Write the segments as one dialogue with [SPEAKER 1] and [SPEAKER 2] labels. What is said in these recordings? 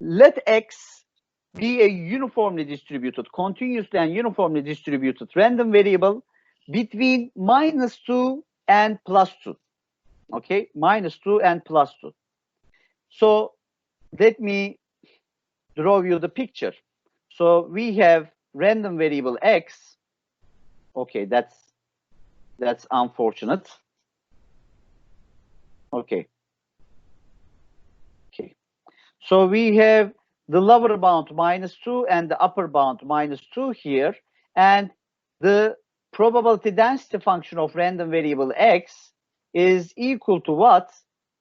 [SPEAKER 1] Let X be a uniformly distributed, continuously and uniformly distributed random variable between -2 and +2. Okay, -2 and +2. So let me draw you the picture. So we have random variable X. Okay, that's unfortunate. Okay. Okay. So we have the lower bound -2 and the upper bound -2 here, and the probability density function of random variable X is equal to what?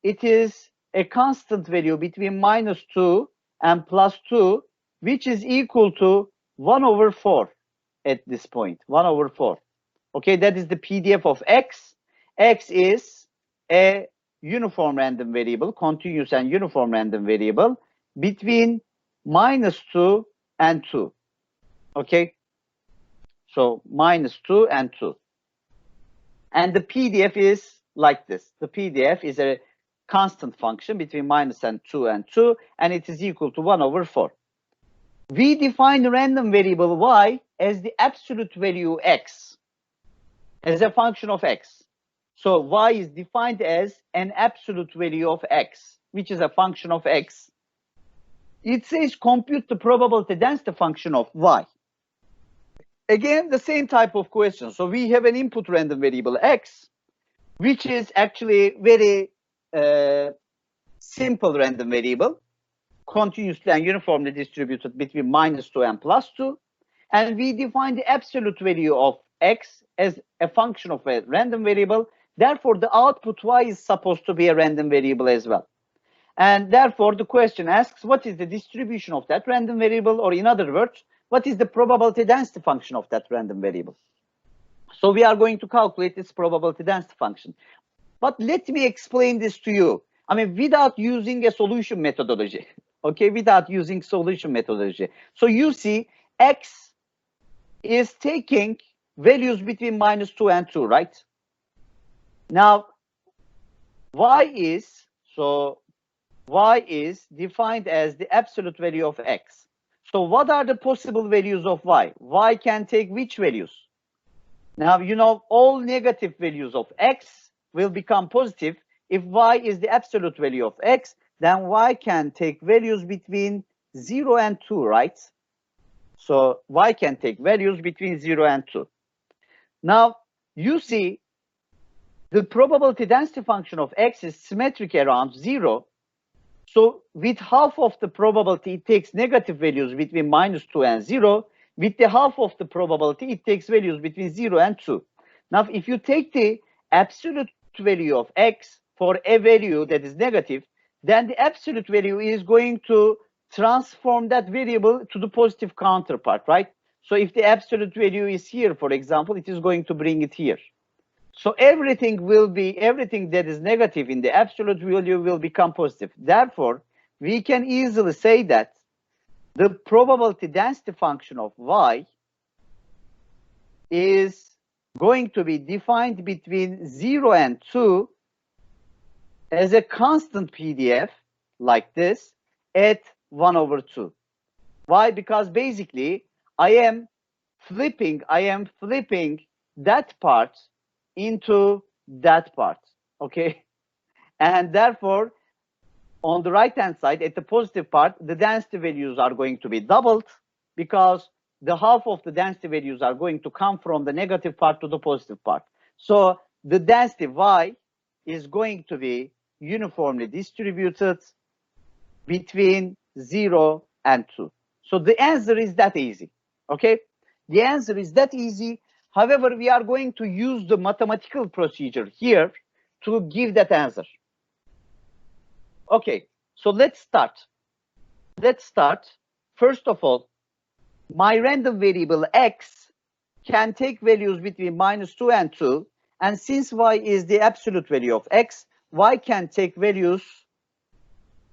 [SPEAKER 1] It is a constant value between -2 and +2, which is equal to 1/4 at this point, 1/4. Okay, that is the PDF of X. X is a uniform random variable, continuous and uniform random variable between -2 and 2. Okay, so -2 and 2. And the PDF is like this. The PDF is a constant function between -2 and 2, and it is equal to 1/4. We define the random variable y as the absolute value x, as a function of x. So y is defined as an absolute value of x, which is a function of x. It says compute the probability density function of y. Again, the same type of question. So we have an input random variable x, which is actually very simple random variable, continuously and uniformly distributed between -2 and +2. And we define the absolute value of x as a function of a random variable. Therefore, the output y is supposed to be a random variable as well. And therefore, the question asks, what is the distribution of that random variable? Or in other words, what is the probability density function of that random variable? So we are going to calculate this probability density function. But let me explain this to you. I mean, without using a solution methodology. Okay, without using solution methodology. So you see, x is taking values between -2 and 2, right? Now, y is defined as the absolute value of x. So what are the possible values of y? Y can take which values? Now, you know, all negative values of x will become positive. If y is the absolute value of x, then y can take values between 0 and 2, right? So y can take values between 0 and 2. Now, you see, the probability density function of x is symmetric around 0. So with half of the probability, it takes negative values between -2 and 0. With the half of the probability, it takes values between 0 and 2. Now, if you take the absolute value of x for a value that is negative, then the absolute value is going to transform that variable to the positive counterpart, right? So if the absolute value is here, for example, it is going to bring it here. So everything that is negative in the absolute value will become positive. Therefore, we can easily say that the probability density function of y is going to be defined between 0 and 2 as a constant PDF like this at 1/2. Why? Because basically I am flipping that part into that part, okay? And therefore, on the right-hand side, at the positive part, the density values are going to be doubled because the half of the density values are going to come from the negative part to the positive part. So the density y is going to be uniformly distributed between 0 and 2. So the answer is that easy, okay? The answer is that easy. However, we are going to use the mathematical procedure here to give that answer. Okay, so let's start. First of all, my random variable x can take values between -2 and 2. And since y is the absolute value of x, y can take values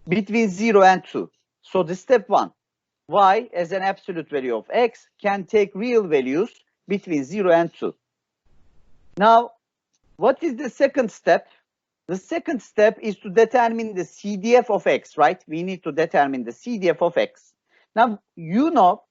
[SPEAKER 1] between 0 and 2. So the step 1, y as an absolute value of x can take real values between 0 and 2. Now, what is the second step? The second step is to determine the CDF of x, right? We need to determine the CDF of x. Now, you know,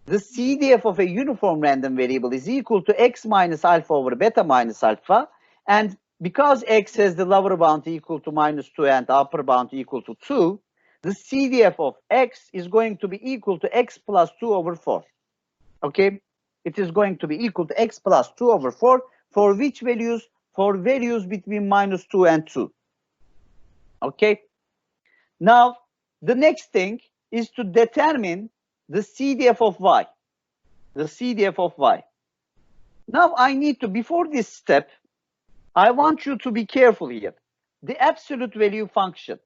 [SPEAKER 1] the CDF of a uniform random variable is equal to x minus alpha over beta minus alpha. And because x has the lower bound equal to -2 and the upper bound equal to 2, the CDF of x is going to be equal to x plus 2 over 4. Okay? It is going to be equal to x plus 2 over 4 for which values? For values between -2 and 2. Okay? Now, the next thing is to determine the CDF of y. The CDF of y. Now, I need to, before this step, I want you to be careful here. The absolute value function,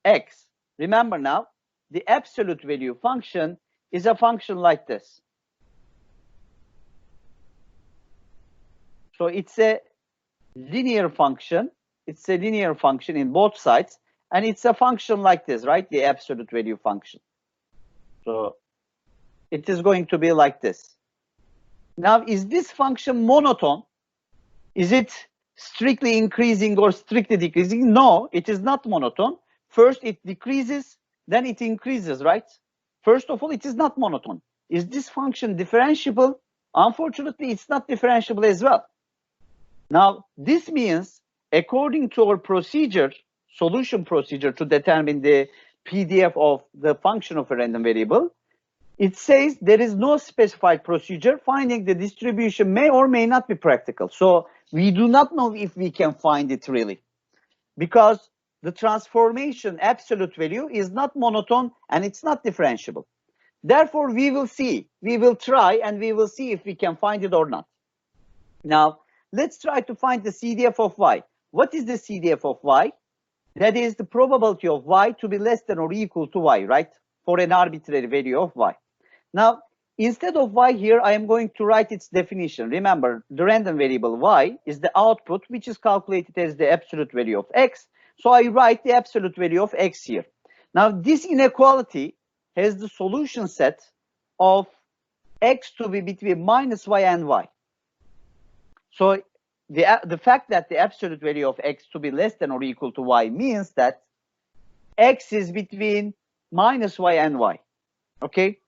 [SPEAKER 1] x. Remember now, the absolute value function is a function like this. So it's a linear function. It's a linear function in both sides. And it's a function like this, right? The absolute value function. So it is going to be like this. Now, is this function monotone? Is it strictly increasing or strictly decreasing? No, it is not monotone. First it decreases, then it increases, right? First of all, it is not monotone. Is this function differentiable? Unfortunately, it's not differentiable as well. Now, this means, according to our procedure, solution procedure to determine the PDF of the function of a random variable, it says there is no specified procedure. Finding the distribution may or may not be practical. So we do not know if we can find it really, because the transformation absolute value is not monotone and it's not differentiable. Therefore, we will see, we will try, and we will see if we can find it or not. Now, let's try to find the CDF of y. What is the CDF of y? That is the probability of y to be less than or equal to y, right? For an arbitrary value of y. Now, instead of y here, I am going to write its definition. Remember, the random variable y is the output, which is calculated as the absolute value of x. So I write the absolute value of x here. Now, this inequality has the solution set of x to be between -y and y. So the fact that the absolute value of x to be less than or equal to y means that x is between -y and y. Okay?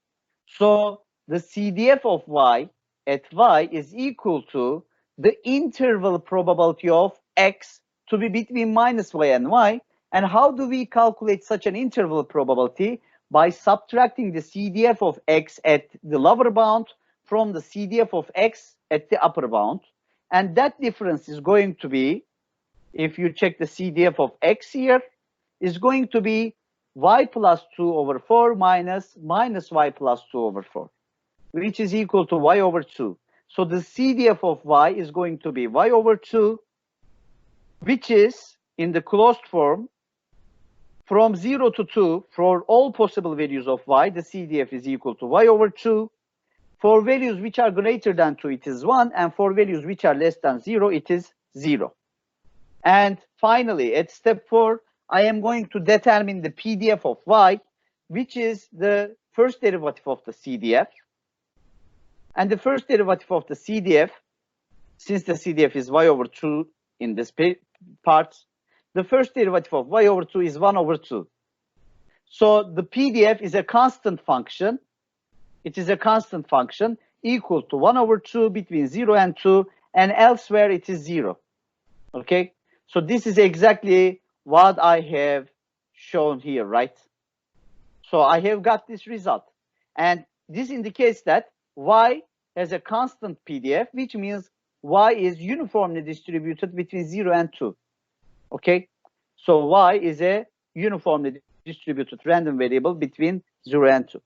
[SPEAKER 1] So the CDF of y at y is equal to the interval probability of x to be between -y and y. And how do we calculate such an interval probability? By subtracting the CDF of x at the lower bound from the CDF of x at the upper bound. And that difference is going to be, if you check the CDF of x here, is going to be y plus 2 over 4 minus y plus 2 over 4, which is equal to y over 2. So the CDF of y is going to be y over 2, which is in the closed form from 0 to 2 for all possible values of y. The CDF is equal to y over 2. For values which are greater than 2, it is 1. And for values which are less than 0, it is 0. And finally, at step 4, I am going to determine the PDF of y, which is the first derivative of the CDF. And the first derivative of the CDF, since the CDF is y over 2 in this part, the first derivative of y over 2 is 1 over 2. So the PDF is a constant function. It is a constant function equal to 1 over 2 between 0 and 2, and elsewhere it is 0. Okay? So this is exactly what I have shown here, right? So I have got this result. And this indicates that y has a constant PDF, which means y is uniformly distributed between 0 and 2. Okay? So y is a uniformly distributed random variable between 0 and 2.